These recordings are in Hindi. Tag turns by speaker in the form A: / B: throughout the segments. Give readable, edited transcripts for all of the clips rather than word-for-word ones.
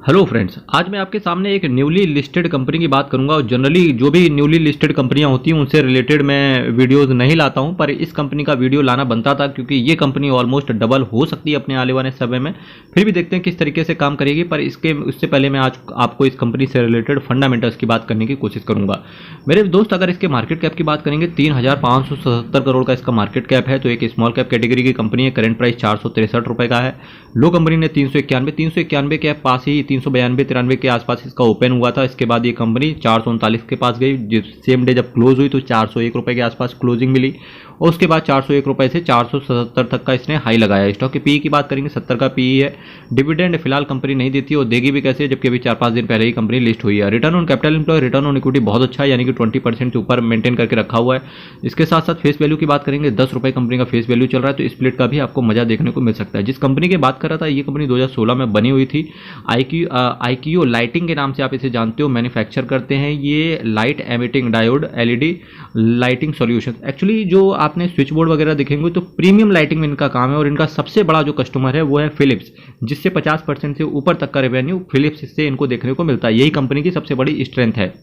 A: हेलो फ्रेंड्स, आज मैं आपके सामने एक न्यूली लिस्टेड कंपनी की बात करूंगा। और जनरली जो भी न्यूली लिस्टेड कंपनियां होती हैं उनसे रिलेटेड मैं वीडियोस नहीं लाता हूं, पर इस कंपनी का वीडियो लाना बनता था क्योंकि ये कंपनी ऑलमोस्ट डबल हो सकती है अपने आने वाले समय में। फिर भी देखते हैं किस तरीके से काम करेगी, पर उससे पहले मैं आज आपको इस कंपनी से रिलेटेड फंडामेंटल्स की बात करने की कोशिश करूंगा। मेरे दोस्त, अगर इसके मार्केट कैप की बात करेंगे 3,577 करोड़ का इसका मार्केट कैप है। तो एक स्मॉल कैप कैटेगरी की कंपनी है। करेंट प्राइस 463 रुपये का है। लो कंपनी ने 391 के पास ही 392-93 के आसपास इसका ओपन हुआ था। इसके बाद ये कंपनी 439 के पास गई। सेम डे जब क्लोज हुई तो 401 रुपये के आसपास क्लोजिंग मिली और उसके बाद 401 रुपये से 477 तक का इसने हाई लगाया। स्टॉक की पीई की बात करेंगे 70 का पीई है। डिविडेंड फिलहाल कंपनी नहीं देती और देगी भी कैसे, जबकि अभी 4-5 दिन पहले ही कंपनी लिस्ट हुई है। Return on capital employ, return on equity बहुत अच्छा है, यानी कि 20% से ऊपर मेंटेन करके रखा हुआ है। इसके साथ साथ फेस वैल्यू की बात करेंगे 10 रुपये कंपनी का फेस वैल्यू चल रहा है। तो स्प्लिट का भी आपको मजा देखने को मिल सकता है। जिस कंपनी की बात कर रहा था, ये कंपनी 2016 में बनी हुई थी। आईक्यू लाइटिंग के नाम से आप इसे जानते हो, मैन्युफैक्चर करते हैं ये light emitting diode LED lighting solution. Actually जो आपने स्विच बोर्ड वगैरह देखेंगे तो प्रीमियम लाइटिंग में इनका काम है और इनका सबसे बड़ा जो कस्टमर है वो है फिलिप्स, जिससे 50% से ऊपर तक का रेवेन्यू फिलिप्स से इनको देखने को मिलता है। यही कंपनी की सबसे बड़ी स्ट्रेंथ है।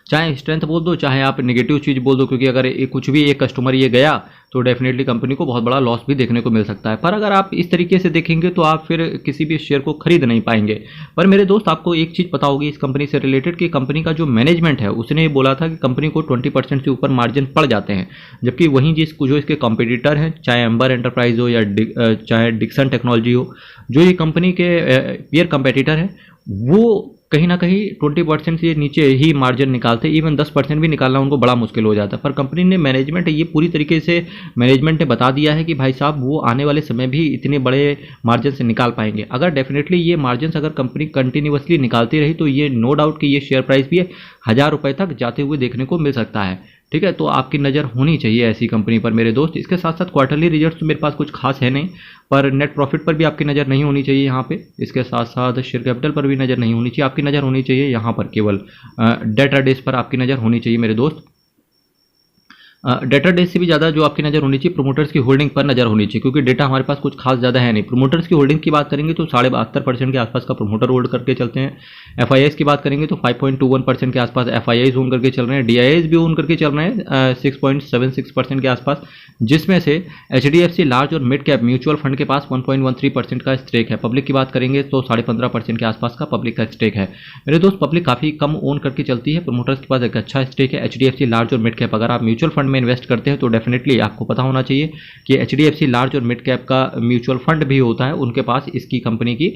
A: चाहे स्ट्रेंथ बोल दो, चाहे आप नेगेटिव चीज़ बोल दो, क्योंकि अगर कुछ भी एक कस्टमर ये गया तो डेफिनेटली कंपनी को बहुत बड़ा लॉस भी देखने को मिल सकता है। पर अगर आप इस तरीके से देखेंगे तो आप फिर किसी भी शेयर को खरीद नहीं पाएंगे। पर मेरे दोस्त, आपको एक चीज़ पता होगी इस कंपनी से रिलेटेड कि कंपनी का जो मैनेजमेंट है उसने बोला था कि कंपनी को 20% से ऊपर मार्जिन पड़ जाते हैं, जबकि वहीं जो इसके कॉम्पिटिटर हैं, चाहे एम्बर एंटरप्राइज हो या चाहे डिक्सन टेक्नोलॉजी हो, जो ये कंपनी के पीयर कंपेटिटर हैं, वो कहीं ना कहीं 20% से नीचे ही मार्जिन निकालते। इवन 10% भी निकालना उनको बड़ा मुश्किल हो जाता है। पर कंपनी ने मैनेजमेंट ये पूरी तरीके से मैनेजमेंट ने बता दिया है कि भाई साहब, वो आने वाले समय भी इतने बड़े मार्जिन से निकाल पाएंगे। अगर डेफिनेटली ये मार्जिन अगर कंपनी कंटिन्यूसली निकालती रही तो ये नो डाउट कि ये शेयर प्राइस भी 1,000 रुपये तक जाते हुए देखने को मिल सकता है। ठीक है, तो आपकी नज़र होनी चाहिए ऐसी कंपनी पर मेरे दोस्त। इसके साथ साथ क्वार्टरली रिजल्ट्स तो मेरे पास कुछ खास है नहीं, पर नेट प्रॉफिट पर भी आपकी नज़र नहीं होनी चाहिए यहाँ पे। इसके साथ साथ शेयर कैपिटल पर भी नज़र नहीं होनी चाहिए। आपकी नज़र होनी चाहिए यहाँ पर केवल डेटा डेज पर आपकी नज़र होनी चाहिए मेरे दोस्त। डेटा डेज से भी ज़्यादा जो आपकी नज़र होनी चाहिए प्रोमोटर्स की होल्डिंग पर नज़र होनी चाहिए, क्योंकि डेटा हमारे पास कुछ खास ज़्यादा है नहीं। प्रोमोटर्स की होल्डिंग की बात करेंगे तो 72.5% के आसपास का प्रोमोटर होल्ड करके चलते हैं। एफआईआईज की बात करेंगे तो 5.21% के आसपास एफआईआईज ओन करके चल रहे हैं। डीआईआईज भी ओन करके चल रहे हैं 6.76% के आसपास, जिसमें से एचडीएफसी लार्ज और मिड कैप म्यूचुअल फंड के पास 1.13% का स्टेक है। पब्लिक की बात करेंगे तो 15.5% के आसपास का पब्लिक का स्टेक है। मेरे दोस्त, पब्लिक काफ़ी कम ओन करके चलती है। प्रोमोटर्स के पास एक अच्छा स्टेक है। एचडीएफसी लार्ज और मिड कैप, अगर आप म्यूचुअल फंड में इन्वेस्ट करते हैं तो डेफिनेटली आपको पता होना चाहिए कि एचडीएफसी लार्ज और मिड कैप का म्यूचुअल फंड भी होता है, उनके पास इसकी कंपनी की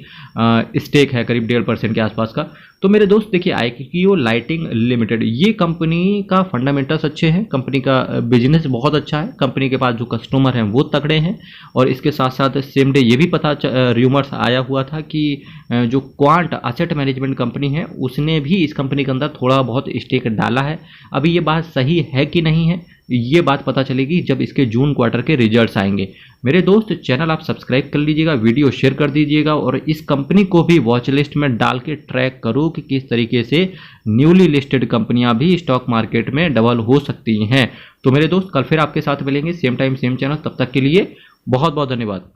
A: स्टेक है करीब 1.5% के आसपास का। तो मेरे दोस्त देखिए, आईक्यू लाइटिंग लिमिटेड, ये कंपनी का फंडामेंटल्स अच्छे हैं, कंपनी का बिजनेस बहुत अच्छा है, कंपनी के पास जो कस्टमर हैं वो तगड़े हैं। और इसके साथ साथ सेम डे ये भी पता र्यूमर्स आया हुआ था कि जो क्वांट एसेट मैनेजमेंट कंपनी है उसने भी इस कंपनी के अंदर थोड़ा बहुत स्टेक डाला है। अभी ये बात सही है कि नहीं है, ये बात पता चलेगी जब इसके जून क्वार्टर के रिजल्ट्स आएंगे। मेरे दोस्त, चैनल आप सब्सक्राइब कर लीजिएगा, वीडियो शेयर कर दीजिएगा और इस कंपनी को भी वॉच लिस्ट में डाल के ट्रैक करो कि किस तरीके से न्यूली लिस्टेड कंपनियां भी स्टॉक मार्केट में डबल हो सकती हैं। तो मेरे दोस्त, कल फिर आपके साथ मिलेंगे सेम टाइम सेम चैनल। तब तक के लिए बहुत बहुत धन्यवाद।